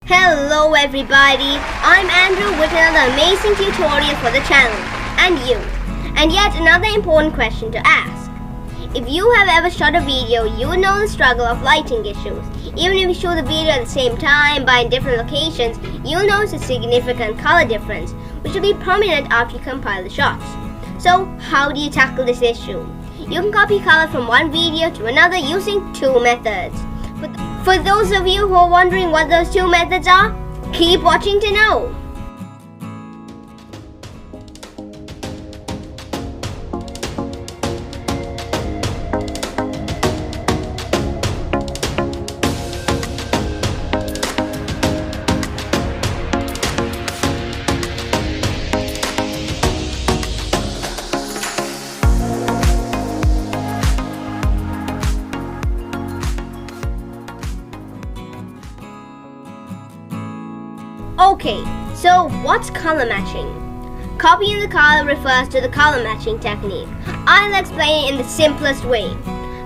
Hello everybody, I'm Andrew with another amazing tutorial for the channel, and you. And yet another important question to ask. If you have ever shot a video, you will know the struggle of lighting issues. Even if you shoot the video at the same time but in different locations, you'll notice a significant color difference, which will be prominent after you compile the shots. So how do you tackle this issue? You can copy color from one video to another using two methods. For those of you who are wondering what those two methods are, keep watching to know. Okay, so what's color matching? Copying the color refers to the color matching technique. I'll explain it in the simplest way.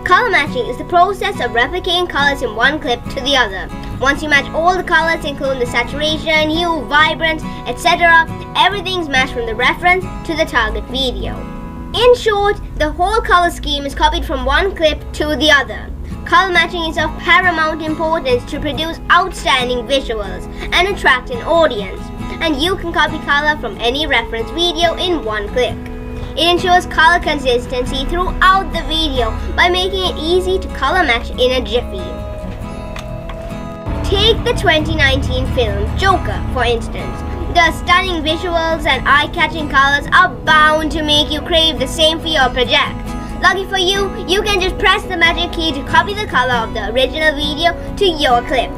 Color matching is the process of replicating colors in one clip to the other. Once you match all the colors, including the saturation, hue, vibrance, etc., everything's matched from the reference to the target video. In short, the whole color scheme is copied from one clip to the other. Color matching is of paramount importance to produce outstanding visuals and attract an audience, and you can copy color from any reference video in one click. It ensures color consistency throughout the video by making it easy to color match in a jiffy. Take the 2019 film Joker, for instance. The stunning visuals and eye-catching colors are bound to make you crave the same for your project. Lucky for you, you can just press the magic key to copy the color of the original video to your clip.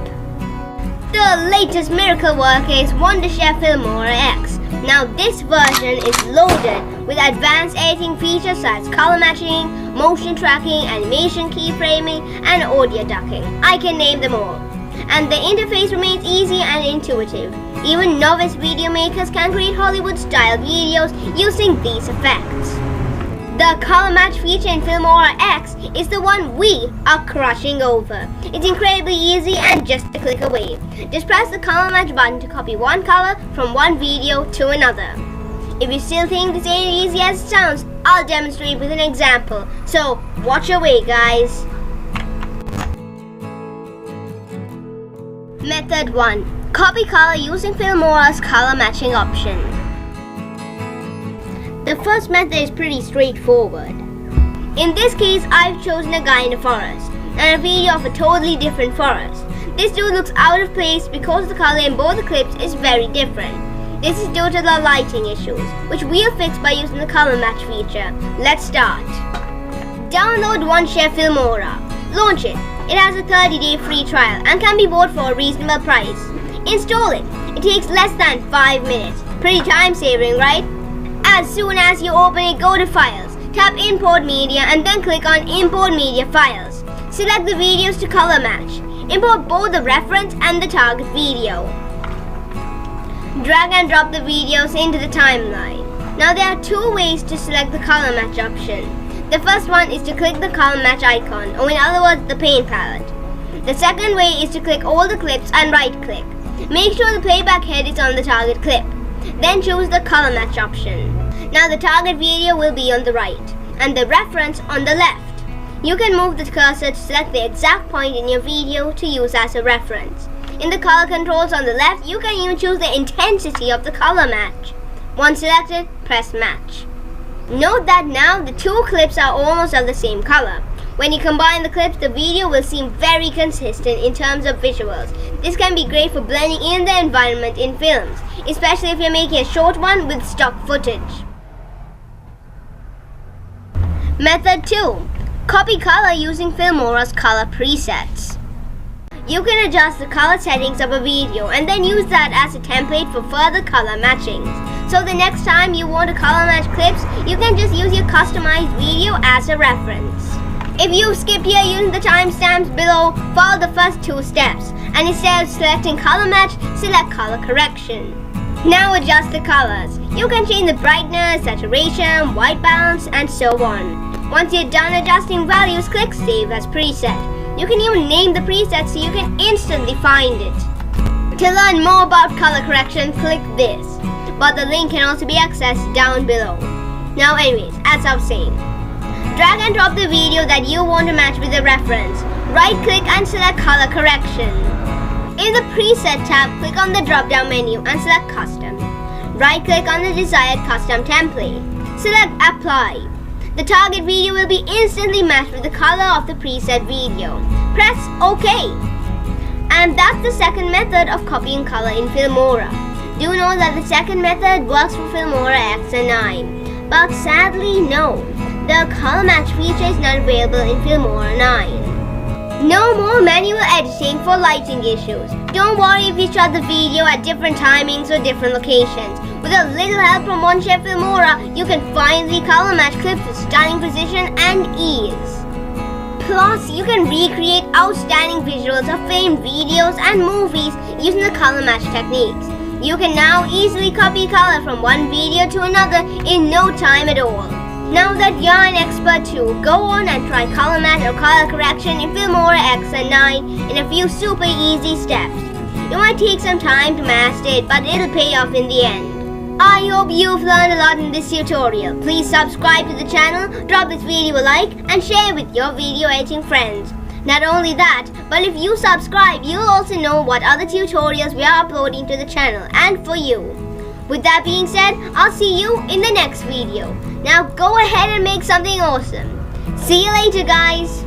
The latest miracle work is Wondershare Filmora X. Now this version is loaded with advanced editing features such as color matching, motion tracking, animation keyframing, and audio ducking. I can name them all. And the interface remains easy and intuitive. Even novice video makers can create Hollywood-style videos using these effects. The color match feature in Filmora X is the one we are crushing over. It's incredibly easy and just a click away. Just press the color match button to copy one color from one video to another. If you still think this ain't easy as it sounds, I'll demonstrate with an example. So watch your way, guys. Method 1. Copy color using Filmora's color matching option. The first method is pretty straightforward. In this case, I've chosen a guy in a forest and a video of a totally different forest. This dude looks out of place because the color in both the clips is very different. This is due to the lighting issues, which we'll fix by using the color match feature. Let's start. Download Wondershare Filmora. Launch it. It has a 30-day free trial and can be bought for a reasonable price. Install it. It takes less than 5 minutes. Pretty time-saving, right? As soon as you open it, go to Files, tap Import Media, and then click on Import Media Files. Select the videos to color match. Import both the reference and the target video. Drag and drop the videos into the timeline. Now there are two ways to select the color match option. The first one is to click the color match icon, or in other words, the paint palette. The second way is to click all the clips and right-click. Make sure the playback head is on the target clip. Then choose the color match option. Now the target video will be on the right and the reference on the left. You can move the cursor to select the exact point in your video to use as a reference. In the color controls on the left, you can even choose the intensity of the color match. Once selected, press match. Note that now the two clips are almost of the same color. When you combine the clips, the video will seem very consistent in terms of visuals. This can be great for blending in the environment in films, especially if you're making a short one with stock footage. Method 2. Copy color using Filmora's color presets. You can adjust the color settings of a video and then use that as a template for further color matchings. So the next time you want to color match clips, you can just use your customized video as a reference. If you've skipped here using the timestamps below, follow the first two steps, and instead of selecting color match, select color correction. Now adjust the colors. You can change the brightness, saturation, white balance, and so on. Once you're done adjusting values, click Save as Preset. You can even name the preset so you can instantly find it. To learn more about color correction, click this, but the link can also be accessed down below. Now anyways, as I was saying, drag and drop the video that you want to match with the reference. Right click and select color correction. In the preset tab, click on the drop down menu and select custom. Right click on the desired custom template. Select apply. The target video will be instantly matched with the color of the preset video. Press OK. And that's the second method of copying color in Filmora. Do know that the second method works for Filmora X and 9. But sadly no, the color match feature is not available in Filmora 9. No more manual editing for lighting issues. Don't worry if you shot the video at different timings or different locations. With a little help from one chef Filmora, you can finally color match clips with stunning precision and ease. Plus, you can recreate outstanding visuals of famed videos and movies using the color match techniques. You can now easily copy color from one video to another in no time at all. Now that you're an expert too, go on and try color match or color correction in Filmora X and 9 in a few super easy steps. It might take some time to master it, but it'll pay off in the end. I hope you've learned a lot in this tutorial. Please subscribe to the channel, drop this video a like, and share with your video editing friends. Not only that, but if you subscribe, you'll also know what other tutorials we are uploading to the channel and for you. With that being said, I'll see you in the next video. Now go ahead and make something awesome. See you later, guys.